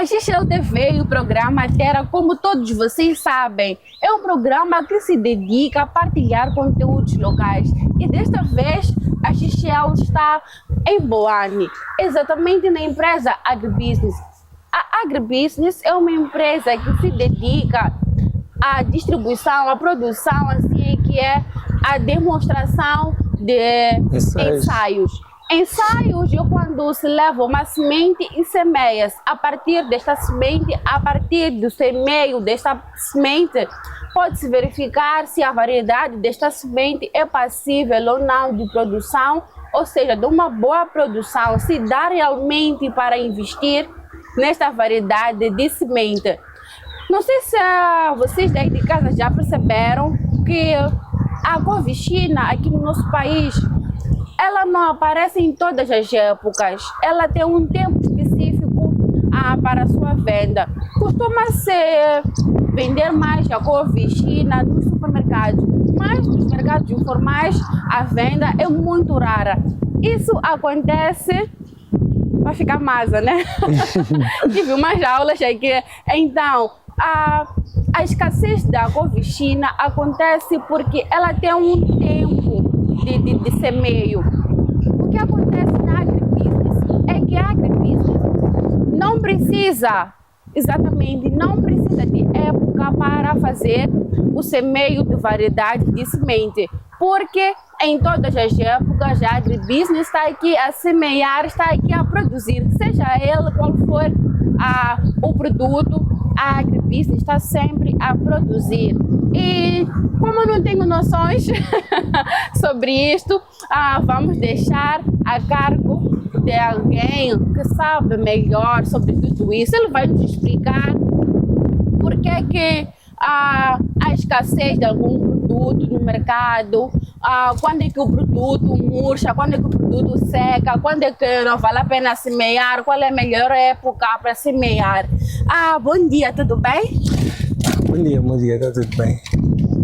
XXL TV, o programa Terra, como todos vocês sabem, é um programa que se dedica a partilhar conteúdos locais. E desta vez, a XXL está em Boane, exatamente na empresa Agribusiness. A Agribusiness é uma empresa que se dedica à distribuição, à produção, assim que é a demonstração de ensaios. Ensaios é quando se leva uma semente e semeia. A partir desta semente, a partir do semeio desta semente, pode-se verificar se a variedade desta semente é passível ou não de produção, ou seja, de uma boa produção, se dá realmente para investir nesta variedade de semente. Não sei se vocês daí de casa já perceberam que a couve China aqui no nosso país, ela não aparece em todas as épocas, ela tem um tempo específico para a sua venda. Costuma-se vender mais a couve China nos supermercados, mas nos mercados informais a venda é muito rara. Isso acontece para ficar massa, né? Tive umas aulas aqui. Então, a escassez da couve China acontece porque ela tem um tempo de semeio. O que acontece na Agribusiness é que a Agribusiness não precisa de época para fazer o semeio de variedade de semente, porque em todas as épocas a Agribusiness está aqui a semear, está aqui a produzir, seja ele qual for o produto, a Agribusiness está sempre a produzir. E como eu não tenho noções sobre isto, vamos deixar a cargo de alguém que sabe melhor sobre tudo isso. Ele vai nos explicar por que a escassez de algum produto no mercado, quando é que o produto murcha, quando é que o produto seca, quando é que não vale a pena semear, qual é a melhor época para semear. Bom dia, tudo bem? Bom dia, está tudo bem?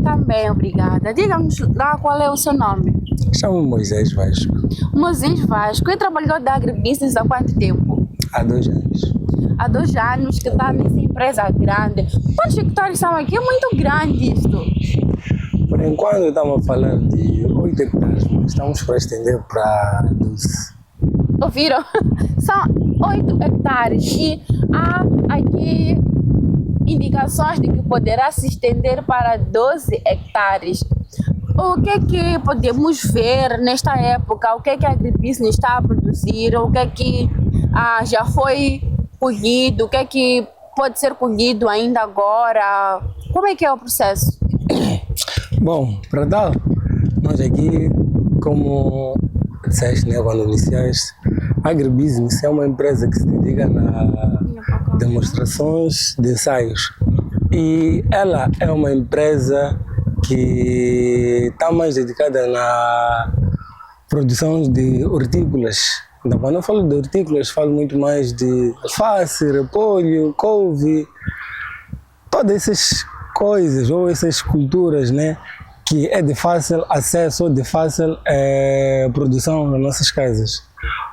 Também, obrigada. Diga-nos lá qual é o seu nome. Chamo-me Moisés Vasco. Moisés Vasco. E trabalhou da Agribusiness há quanto tempo? Há 2 anos. Há 2 anos que está nessa empresa grande. Quantos hectares são aqui? É muito grande isto. Por enquanto estamos a falar de 8 hectares, mas estamos para estender para 12. Ouviram? São 8 hectares e há aqui indicações de que poderá se estender para 12 hectares. O que é que podemos ver nesta época? O que é que a Agribusiness está a produzir? O que é que já foi colhido? O que é que pode ser colhido ainda agora? Como é que é o processo? Bom, para tal, nós aqui, como disseste, né, quando iniciaste, a Agribusiness é uma empresa que se dedica na demonstrações de ensaios. E ela é uma empresa que está mais dedicada na produção de hortícolas. Então, quando eu falo de hortícolas, falo muito mais de alface, repolho, couve, todas essas coisas ou essas culturas, né, que é de fácil acesso, de fácil produção nas nossas casas.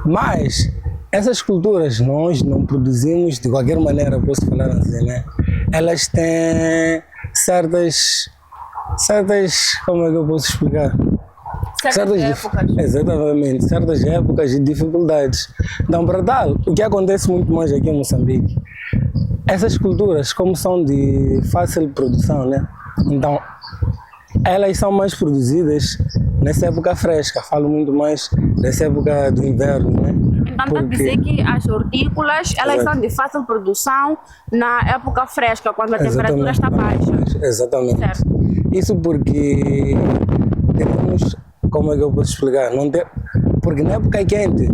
Mas essas culturas nós não produzimos de qualquer maneira, posso falar assim, né? Elas têm certas, como é que eu posso explicar? Certas épocas. Exatamente, certas épocas e dificuldades. Então, para tal, o que acontece muito mais aqui em Moçambique, essas culturas, como são de fácil produção, né? Então, elas são mais produzidas nessa época fresca, falo muito mais nessa época do inverno, né? Então, está a dizer que as hortícolas, elas são de fácil produção na época fresca, quando a temperatura está baixa. Exatamente. Certo. Isso porque temos, como é que eu posso explicar? Porque na época quente,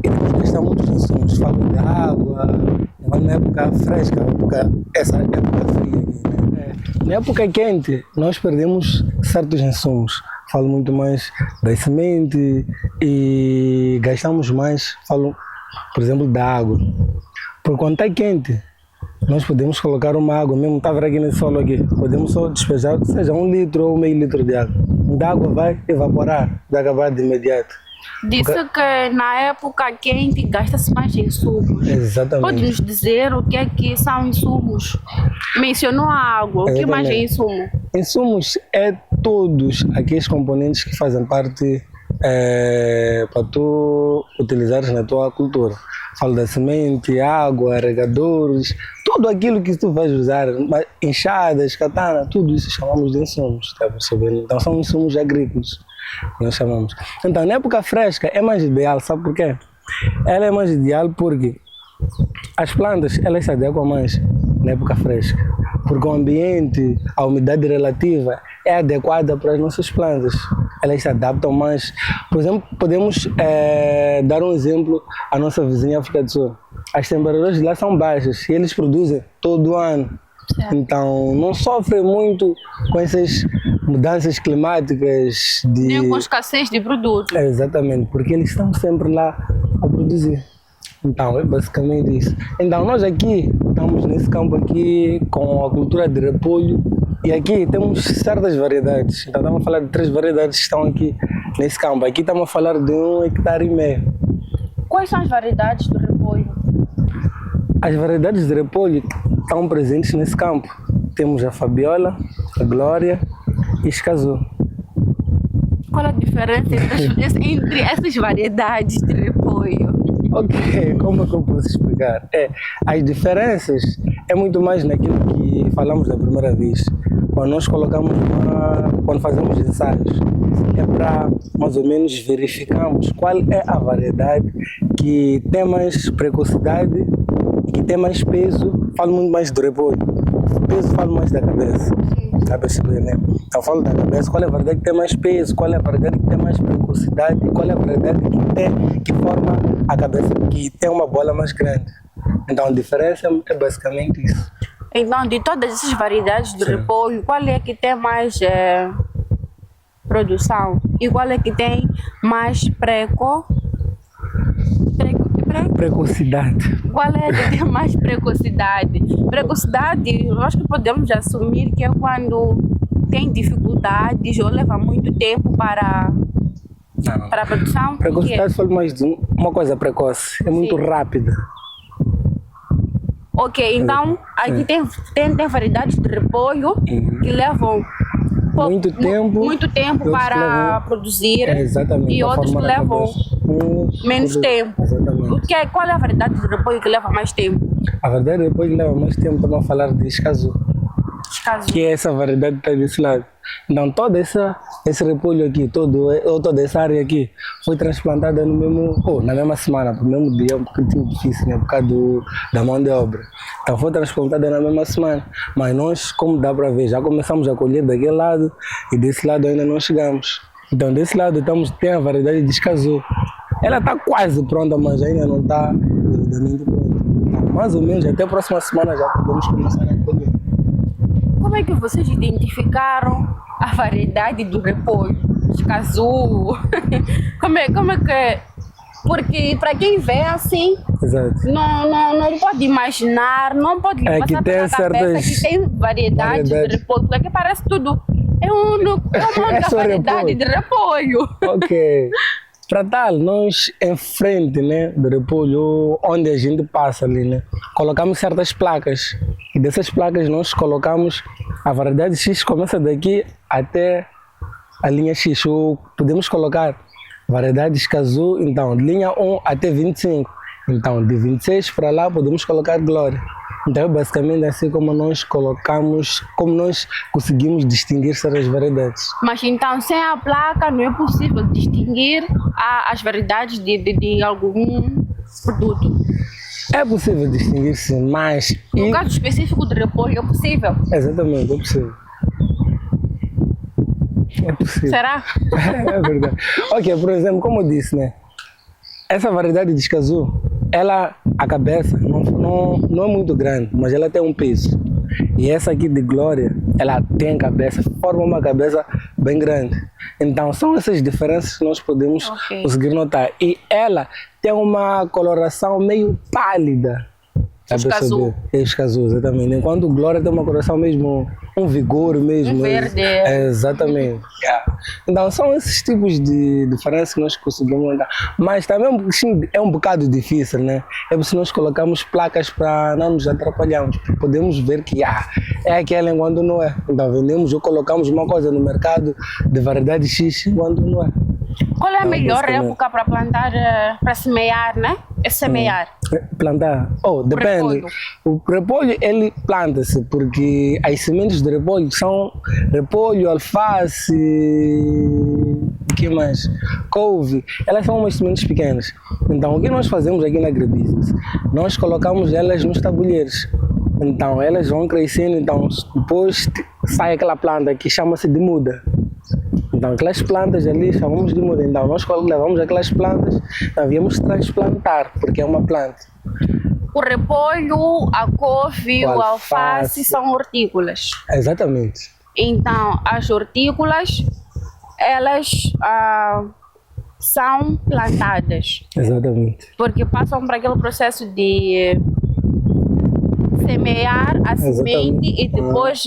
iremos gastar muitos insumos, falo de água, mas na época fresca, essa época fria aqui, né? Na época quente, nós perdemos certos insumos. Falo muito mais da semente e gastamos mais, falo, por exemplo, da água. Porque quando está quente, nós podemos colocar uma água, mesmo está aqui nesse solo aqui, podemos só despejar, seja 1 litro ou meio litro de água. A água vai evaporar, vai acabar de imediato. Disse que na época quente gasta-se mais insumos. Exatamente. Pode nos dizer o que é que são insumos? Mencionou a água, o que mais é insumo? Insumos é todos aqueles componentes que fazem parte para tu utilizares na tua cultura. Falo da semente, água, regadores, tudo aquilo que tu vais usar, enxadas, katana, tudo isso chamamos de insumos, tá percebendo? Então são insumos agrícolas, nós chamamos. Então na época fresca é mais ideal, sabe por quê? Ela é mais ideal porque as plantas elas se adequam mais na época fresca, porque o ambiente, a umidade relativa é adequada para as nossas plantas. Elas se adaptam mais. Por exemplo, podemos dar um exemplo à nossa vizinha África do Sul. As temperaturas de lá são baixas e eles produzem todo ano. Certo. Então não sofrem muito com essas mudanças climáticas. Nem com escassez de produtos. Exatamente, porque eles estão sempre lá a produzir. Então é basicamente isso. Então nós aqui estamos nesse campo aqui com a cultura de repolho. E aqui temos certas variedades. Então estamos a falar de 3 variedades que estão aqui nesse campo. Aqui estamos a falar de 1,5 hectares. Quais são as variedades do repolho? As variedades de repolho estão presentes nesse campo. Temos a Fabiola, a Glória e a Escazú. Qual a diferença entre essas variedades de repolho? Ok, como é que eu posso explicar? As diferenças é muito mais naquilo que falamos da primeira vez. Quando nós colocamos quando fazemos ensaios, é para mais ou menos verificarmos qual é a variedade que tem mais precocidade e que tem mais peso. Falo muito mais do repolho. O peso falo mais da cabeça. Está percebendo, né? Então falo da cabeça, qual é a variedade que tem mais peso, qual é a variedade que tem mais precocidade, qual é a variedade que forma a cabeça, que tem uma bola mais grande. Então a diferença é basicamente isso. Então, de todas essas variedades de repolho, qual é que tem mais produção e qual é que tem mais precocidade? Qual é que tem mais precocidade? Precocidade, eu acho que podemos assumir que é quando tem dificuldades ou leva muito tempo para a produção. Precocidade foi mais de uma coisa precoce, é muito rápida. Ok, então aqui tem variedades de repolho que levam muito tempo para produzir, exatamente, e outros que levam menos tempo. Exatamente. Qual é a variedade de repolho que leva mais tempo? A variedade de repolho que leva mais tempo, estamos a falar de Escazú, que é essa variedade que está desse lado. Então todo esse repolho aqui, toda essa área aqui foi transplantada na mesma semana, no mesmo dia, um pouquinho difícil, né, por causa da mão de obra. Então foi transplantada na mesma semana, mas nós, como dá para ver, já começamos a colher daquele lado e desse lado ainda não chegamos. Então desse lado tem a variedade de Escazú. Ela está quase pronta, mas ainda não está devidamente pronta. Então, mais ou menos até a próxima semana já podemos começar a colher. Como é que vocês identificaram a variedade do repolho? Escazú? Como é que... Porque para quem vê assim, não pode imaginar, não pode passar pela cabeça que tem variedade de repolho, porque parece tudo... É uma única variedade de repolho. Ok. Para tal, nós em frente, né, do repolho, onde a gente passa ali, né, colocamos certas placas. E dessas placas nós colocamos a variedade X, começa daqui até a linha X. Ou podemos colocar variedade Escazú, então de linha 1 até 25. Então de 26 para lá podemos colocar Glória. Então basicamente assim como nós colocamos, como nós conseguimos distinguir certas variedades. Mas então sem a placa não é possível distinguir as variedades de algum produto? É possível distinguir sim, mas... No caso específico de repolho é possível? Exatamente, é possível. É possível. Será? É verdade. Ok, por exemplo, como eu disse, né? Essa variedade de Escazú, a cabeça não é muito grande, mas ela tem um peso. E essa aqui de Glória, ela tem cabeça, forma uma cabeça bem grande. Então são essas diferenças que nós podemos conseguir notar. E ela tem uma coloração meio pálida. Escazu. É escazu, exatamente. Enquanto o Glória tem uma coloração mesmo, um vigor mesmo. Um verde. Exatamente. Então são esses tipos de diferenças que nós conseguimos dar. Mas também é um bocado difícil, né? É se nós colocamos placas para não nos atrapalharmos. Podemos ver que é aquela enquanto não é. Então vendemos ou colocamos uma coisa no mercado de variedade X enquanto não é. Qual é a melhor época para plantar, para semear, né? É semear. Plantar? Depende. O repolho, ele planta-se porque as sementes de repolho são repolho, alface, o que mais? Couve. Elas são umas sementes pequenas. Então, o que nós fazemos aqui na AgriBusiness? Nós colocamos elas nos tabuleiros. Então, elas vão crescendo. Então, depois sai aquela planta que chama-se de muda. Então, aquelas plantas ali chamamos de muda. Então, nós levamos aquelas plantas, nós viemos transplantar, porque é uma planta. O repolho, a couve, o alface são hortícolas. Exatamente. Então, as hortícolas, elas são plantadas. Exatamente. Porque passam por aquele processo de semear a semente e depois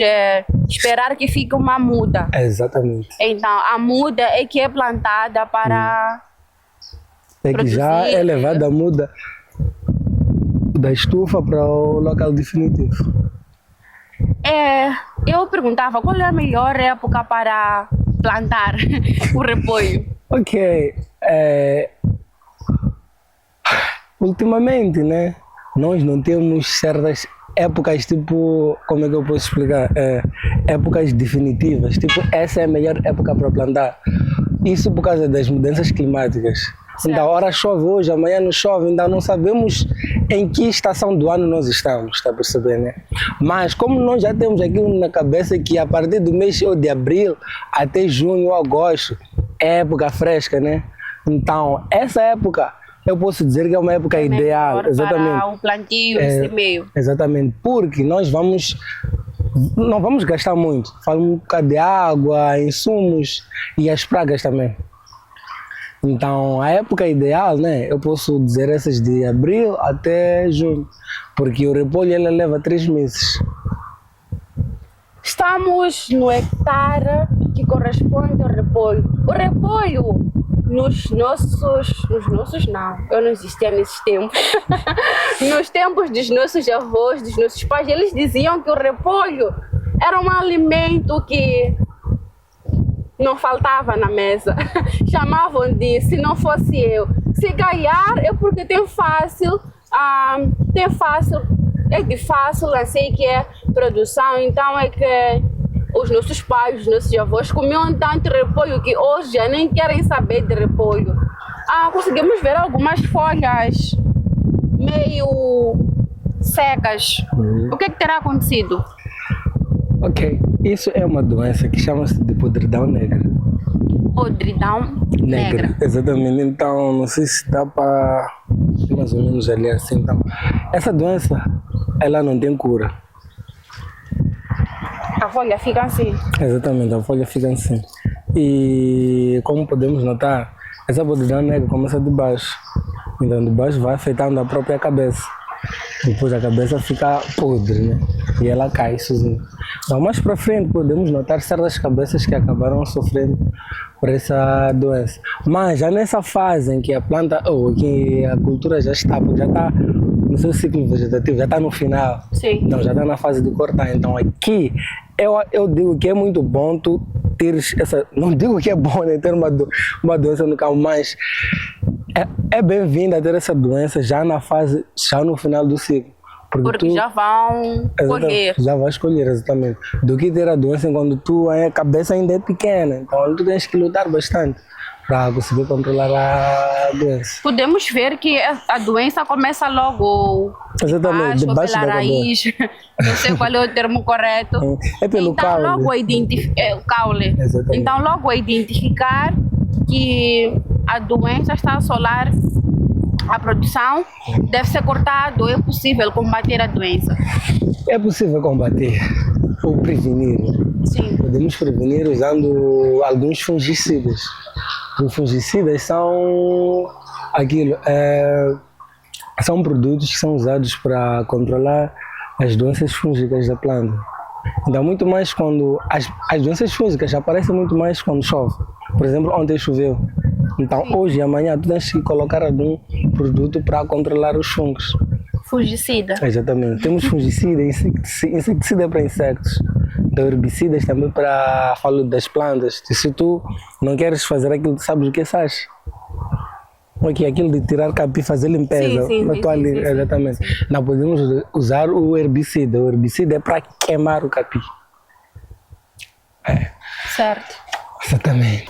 esperar que fique uma muda. Exatamente. Então, a muda é que é plantada para que produzir. Já é levada a muda da estufa para o local definitivo. Eu perguntava qual é a melhor época para plantar o repolho. Ok. Ultimamente, né, nós não temos certas épocas, tipo, como é que eu posso explicar? Épocas definitivas, tipo, essa é a melhor época para plantar. Isso por causa das mudanças climáticas. Certo. Então, hora chove hoje, amanhã não chove, então não sabemos em que estação do ano nós estamos, está a perceber, né? Mas como nós já temos aqui na cabeça que a partir do mês de abril até junho ou agosto é época fresca, né? Então, essa época eu posso dizer que é uma época ideal, exatamente. Para o plantio e semeio. Exatamente, porque nós não vamos gastar muito. Fala um bocado de água, insumos e as pragas também. Então, a época ideal, né? Eu posso dizer essas de abril até junho, porque o repolho ele leva 3 meses. Estamos no hectare que corresponde ao repolho. O repolho nos nossos não, eu não existia nesses tempos. Nos tempos dos nossos avós, dos nossos pais, eles diziam que o repolho era um alimento que não faltava na mesa. Chamavam de, se não fosse eu. Se ganhar é porque tem fácil, é de fácil, assim que é produção, então é que os nossos pais, os nossos avós comiam tanto repolho que hoje já nem querem saber de repolho. Conseguimos ver algumas folhas meio secas. O que terá acontecido? Ok, isso é uma doença que chama-se de podridão negra. Podridão negra. Exatamente, então não sei se dá para mais ou menos ali assim. Então, essa doença, ela não tem cura. A folha fica assim. Exatamente, a folha fica assim. E como podemos notar, essa podridão negra começa de baixo. Então de baixo vai afetando a própria cabeça. Depois a cabeça fica podre, né? E ela cai sozinha. Então mais para frente podemos notar certas cabeças que acabaram sofrendo por essa doença. Mas já nessa fase em que a planta, que a cultura já está no seu ciclo vegetativo, já está no final. Sim. Então já está na fase de cortar. Então aqui eu digo que é muito bom tu teres essa. Não digo que é bom, né, ter uma doença no campo, mas é bem-vindo a ter essa doença já no final do ciclo. Porque já vão colher. Já vai escolher, exatamente. Do que ter a doença quando a cabeça ainda é pequena. Então tu tens que lutar bastante para conseguir controlar a doença. Podemos ver que a doença começa logo exatamente, debaixo pela da raiz. Não sei qual é o termo correto. É pelo caule. Logo o caule. Exatamente. Então logo identificar que a doença está a assolar a produção, deve ser cortado. É possível combater a doença? É possível combater ou prevenir. Sim. Podemos prevenir usando alguns fungicidas. Os fungicidas são aquilo, são produtos que são usados para controlar as doenças fúngicas da planta. Então, muito mais quando as doenças fúngicas aparecem muito mais quando chove. Por exemplo, ontem choveu. Então, hoje e amanhã, tu tens que colocar algum produto para controlar os fungos. Fungicida. Exatamente. Temos fungicida, inseticida para insetos, herbicidas também para falo das plantas. E se tu não queres fazer aquilo, tu sabes o que faz? Ok, aquilo de tirar capim e fazer limpeza. Exatamente. Não podemos usar o herbicida. O herbicida é para queimar o capim. Certo. Exatamente.